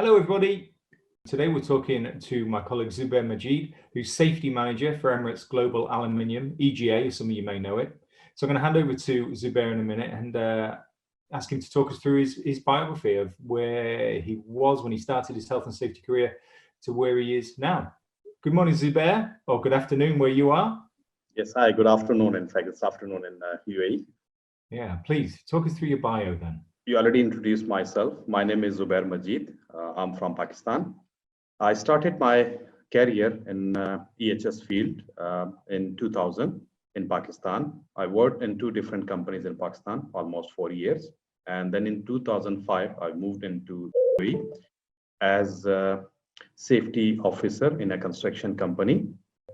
Hello, everybody. Today we're talking to my colleague Zubair Majeed, who's Safety Manager for Emirates Global Aluminium, EGA, as some of you may know it. So I'm going to hand over to Zubair in a minute and ask him to talk us through his biography of where he was when he started his health and safety career to where he is now. Good morning, Zubair, or good afternoon where you are. Yes, hi, good afternoon. In fact, it's afternoon in UAE. Yeah, please talk us through your bio then. You already introduced myself. My name is Zubair Majeed. I'm from Pakistan. I started my career in EHS field in 2000 in Pakistan. I worked in two different companies in Pakistan, almost 4 years. And then in 2005, I moved into UAE as a safety officer in a construction company.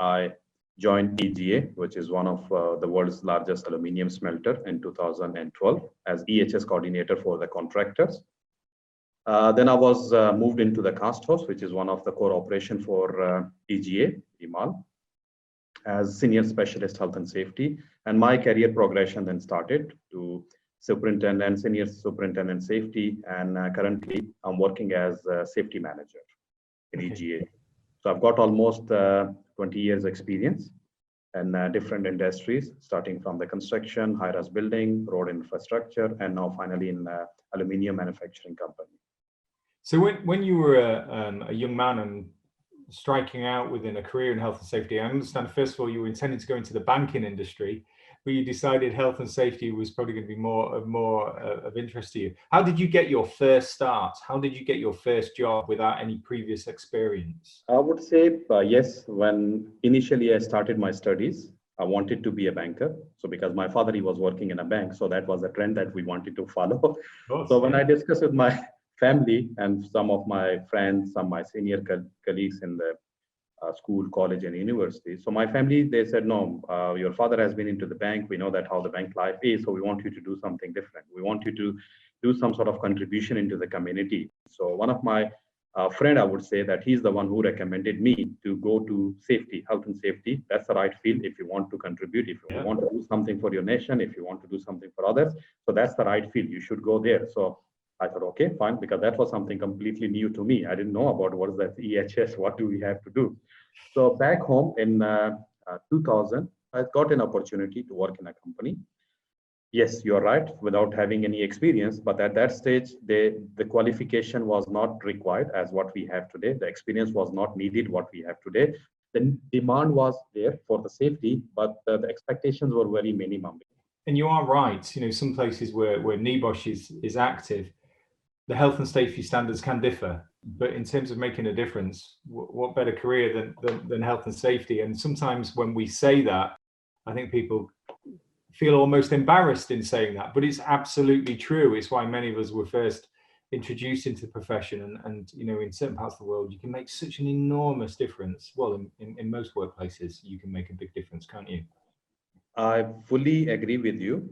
I joined EGA, which is one of the world's largest aluminium smelter in 2012 as EHS coordinator for the contractors. Then I was moved into the cast house, which is one of the core operation for EGA, EMAL, as senior specialist health and safety. And my career progression then started to superintendent, senior superintendent safety. And currently I'm working as a safety manager in EGA. So I've got almost 20 years experience in different industries, starting from the construction, high-rise building, road infrastructure, and now finally in aluminium manufacturing company. So when you were a young man and striking out within a career in health and safety, I understand first of all you were intending to go into the banking industry, but you decided health and safety was probably going to be more of interest to you. How did you get your first start? How did you get your first job without any previous experience? I would say yes. When initially I started my studies, I wanted to be a banker. So because my father, he was working in a bank, so that was a trend that we wanted to follow. Course, so when I discussed with my family and some of my friends, some of my senior colleagues in the school, college, and university. So my family, they said, no, your father has been into the bank. We know that how the bank life is. So we want you to do something different. We want you to do some sort of contribution into the community. So one of my friend, I would say that he's the one who recommended me to go to safety, health and safety. That's the right field if you want to contribute, if you want to do something for your nation, if you want to do something for others. So that's the right field. You should go there. So I thought, okay, fine, because that was something completely new to me. I didn't know about what is that EHS, what do we have to do? So back home in 2000, I got an opportunity to work in a company. Yes, you're right, without having any experience, but at that stage, the qualification was not required as what we have today. The experience was not needed what we have today. The demand was there for the safety, but the expectations were very minimum. And you are right, you know, some places where NEBOSH is active, the health and safety standards can differ, but in terms of making a difference, what better career than health and safety? And sometimes when we say that, I think people feel almost embarrassed in saying that, but it's absolutely true. It's why many of us were first introduced into the profession, and you know, in certain parts of the world, you can make such an enormous difference. Well, in most workplaces, you can make a big difference, can't you? I fully agree with you.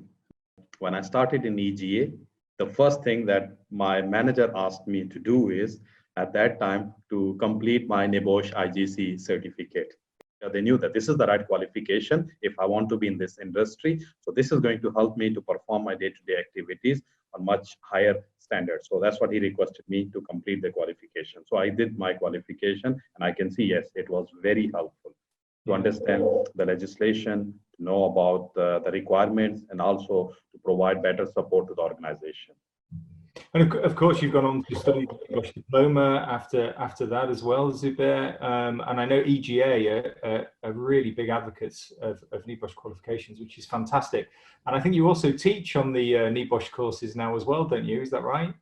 When I started in EGA, the first thing that my manager asked me to do is, at that time, to complete my NEBOSH IGC certificate. They knew that this is the right qualification if I want to be in this industry. So this is going to help me to perform my day-to-day activities on much higher standards. So that's what he requested me to complete the qualification. So I did my qualification, and I can see, yes, it was very helpful to understand the legislation, to know about the requirements, and also to provide better support to the organization. And of course, you've gone on to study the NEBOSH diploma after that as well, Zubair. And I know EGA are really big advocates of NEBOSH qualifications, which is fantastic. And I think you also teach on the NEBOSH courses now as well, don't you? Is that right?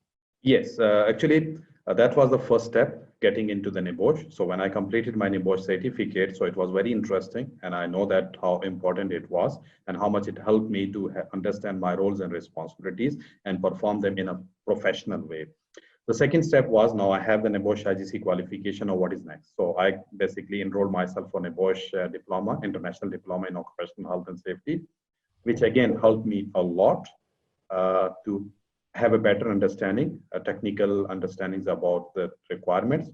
Yes, actually, that was the first step, getting into the NEBOSH. So when I completed my NEBOSH certificate, so it was very interesting, and I know that how important it was and how much it helped me to understand my roles and responsibilities and perform them in a professional way. The second step was, now I have the NEBOSH IGC qualification, or what is next? So I basically enrolled myself for NEBOSH diploma, international diploma in occupational health and safety, which again helped me a lot to have a better understanding, technical understandings about the requirements.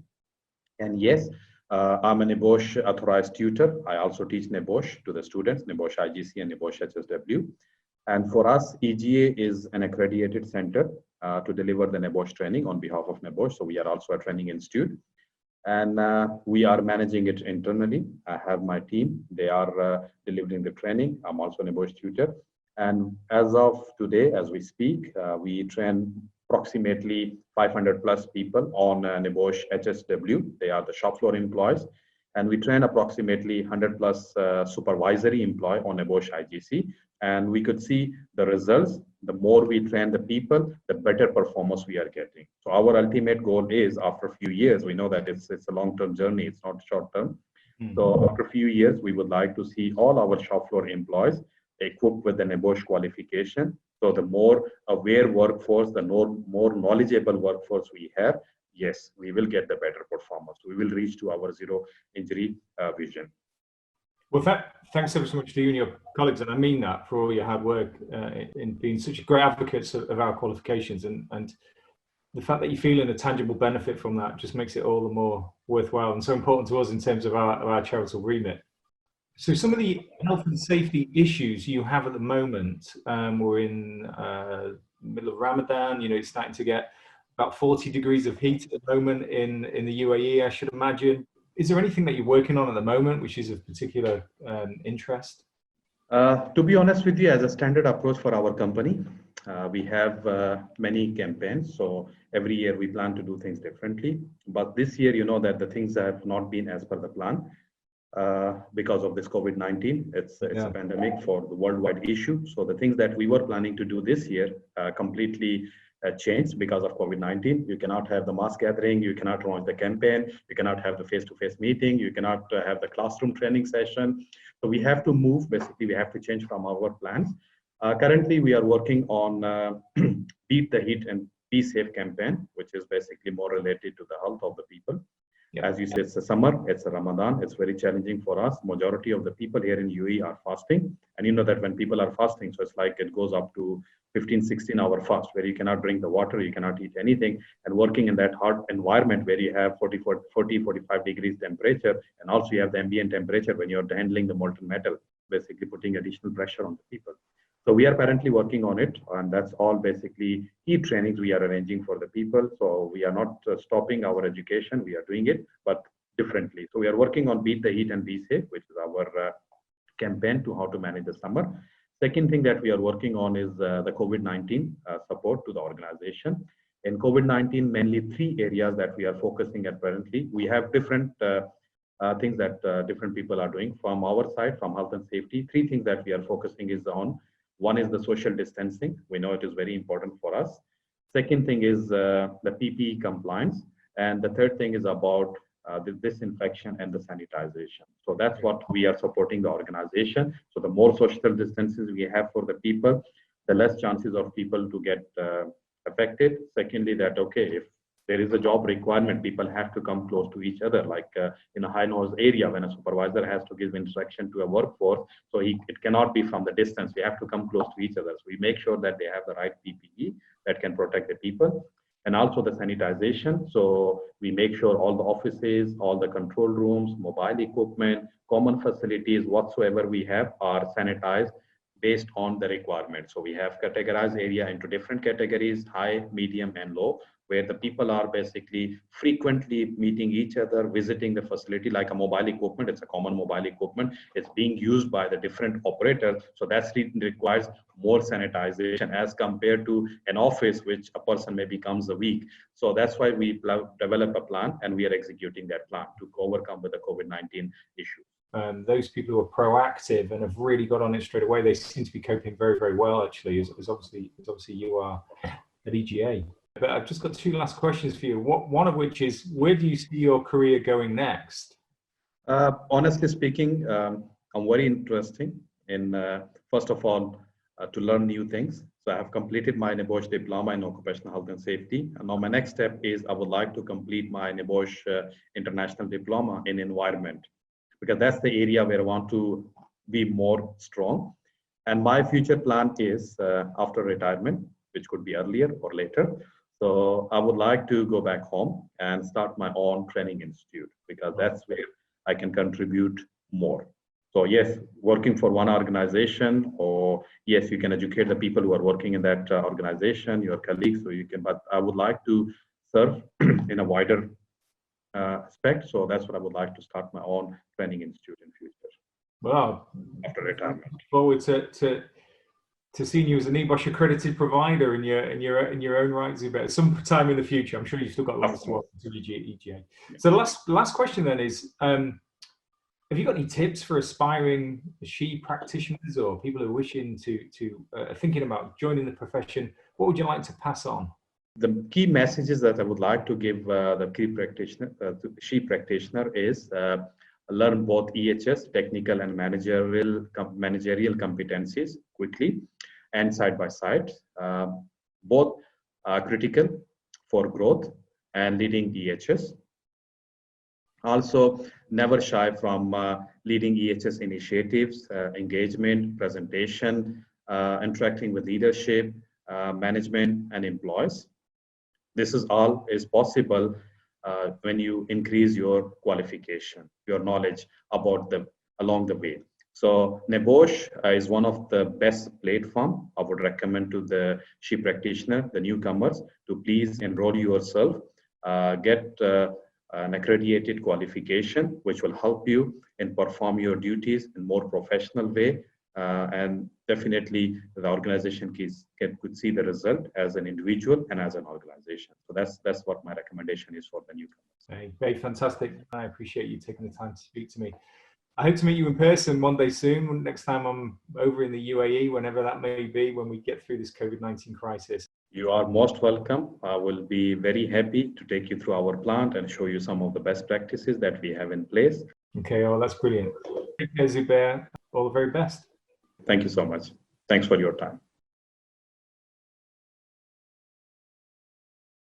And yes, I'm a NEBOSH authorized tutor. I also teach NEBOSH to the students, NEBOSH IGC and NEBOSH HSW. And for us, EGA is an accredited center to deliver the NEBOSH training on behalf of NEBOSH. So we are also a training institute, and we are managing it internally. I have my team. They are delivering the training. I'm also an NEBOSH tutor. And as of today, as we speak, we train approximately 500 plus people on NEBOSH HSW. They are the shop floor employees. And we train approximately 100 plus supervisory employee on NEBOSH IGC. And we could see the results. The more we train the people, the better performance we are getting. So our ultimate goal is, after a few years, we know that it's a long-term journey, it's not short-term. So after a few years, we would like to see all our shop floor employees equipped with the NEBOSH qualification. So the more aware workforce, the more knowledgeable workforce we have, yes, we will get the better performance. We will reach to our zero injury vision. Well, thanks ever so much to you and your colleagues, and I mean that, for all your hard work in being such great advocates of our qualifications, and the fact that you're feeling a tangible benefit from that just makes it all the more worthwhile and so important to us in terms of our charitable remit. So some of the health and safety issues you have at the moment, we're in the middle of Ramadan, it's starting to get about 40 degrees of heat at the moment in the UAE, I should imagine. Is there anything that you're working on at the moment which is of particular interest? To be honest with you, as a standard approach for our company, we have many campaigns. So every year we plan to do things differently. But this year, that the things have not been as per the plan because of this COVID-19. It's a pandemic for the worldwide issue. So the things that we were planning to do this year completely changed because of COVID-19. You cannot have the mass gathering, you cannot launch the campaign, you cannot have the face-to-face meeting, you cannot have the classroom training session. So we have to move, basically we have to change from our plans. Currently we are working on Beat the Heat and Be Safe campaign, which is basically more related to the health of the people. As you said, it's a summer, it's a Ramadan, it's very challenging for us. Majority of the people here in UAE are fasting. And you know that when people are fasting, so it's like it goes up to 15, 16 hour fast, where you cannot drink the water, you cannot eat anything, and working in that hard environment where you have 40, 45 degrees temperature, and also you have the ambient temperature when you're handling the molten metal, basically putting additional pressure on the people. So we are currently working on it, and that's all basically heat trainings we are arranging for the people. So we are not stopping our education, we are doing it, but differently. So we are working on Beat the Heat and Be Safe, which is our campaign to how to manage the summer. Second thing that we are working on is the COVID-19 support to the organization. In COVID-19, mainly 3 areas that we are focusing at currently. We have different things that different people are doing. From our side, from health and safety, 3 things that we are focusing is on. One is the social distancing. We know it is very important for us. Second thing is the PPE compliance. And the third thing is about the disinfection and the sanitization. So that's what we are supporting the organization. So the more social distances we have for the people, the less chances of people to get affected. Secondly, that, okay, if there is a job requirement, people have to come close to each other, like in a high-nose area when a supervisor has to give instruction to a workforce. So it cannot be from the distance. We have to come close to each other. So we make sure that they have the right PPE that can protect the people. And also the sanitization. So we make sure all the offices, all the control rooms, mobile equipment, common facilities, whatsoever we have are sanitized based on the requirement. So we have categorized area into different categories, high, medium, and low, where the people are basically frequently meeting each other, visiting the facility like a mobile equipment. It's a common mobile equipment. It's being used by the different operators. So that requires more sanitization as compared to an office, which a person maybe comes a week. So that's why we develop a plan, and we are executing that plan to overcome with the COVID-19 issue. Those people who are proactive and have really got on it straight away, they seem to be coping very, very well, actually, as obviously you are at EGA. But I've just got 2 last questions for you. One of which is, where do you see your career going next? Honestly speaking, I'm very interested in, first of all, to learn new things. So I have completed my NEBOSH diploma in occupational health and safety. And now my next step is I would like to complete my NEBOSH international diploma in environment, because that's the area where I want to be more strong. And my future plan is after retirement, which could be earlier or later. So I would like to go back home and start my own training institute, because that's where I can contribute more. So yes, working for one organization, or yes, you can educate the people who are working in that organization, your colleagues, so you can, but I would like to serve in a wider aspect. So that's what I would like to start my own training institute in future Well, after retirement. forward to seeing you as a NEBOSH accredited provider in your own right, Zubair, some time in the future. I'm sure you've still got lots to offer to EGA. Yeah. So the last question then is, have you got any tips for aspiring SHE practitioners or people who are wishing to thinking about joining the profession? What would you like to pass on? The key messages that I would like to give the key practitioner, SHE practitioner, is learn both EHS, technical and managerial competencies quickly and side by side. Both are critical for growth and leading EHS. Also, never shy from leading EHS initiatives, engagement, presentation, interacting with leadership, management, and employees. This is all is possible when you increase your qualification, your knowledge about them along the way. So NEBOSH is one of the best platform I would recommend to the SHE practitioner, the newcomers, to please enroll yourself, get an accredited qualification, which will help you in perform your duties in more professional way. And definitely the organization could see the result as an individual and as an organization. So that's what my recommendation is for the newcomers. Very fantastic. I appreciate you taking the time to speak to me. I hope to meet you in person one day soon, next time I'm over in the UAE, whenever that may be, when we get through this COVID-19 crisis. You are most welcome. I will be very happy to take you through our plant and show you some of the best practices that we have in place. Okay, oh, that's brilliant. Take care, Zubair. All the very best. Thank you so much. Thanks for your time.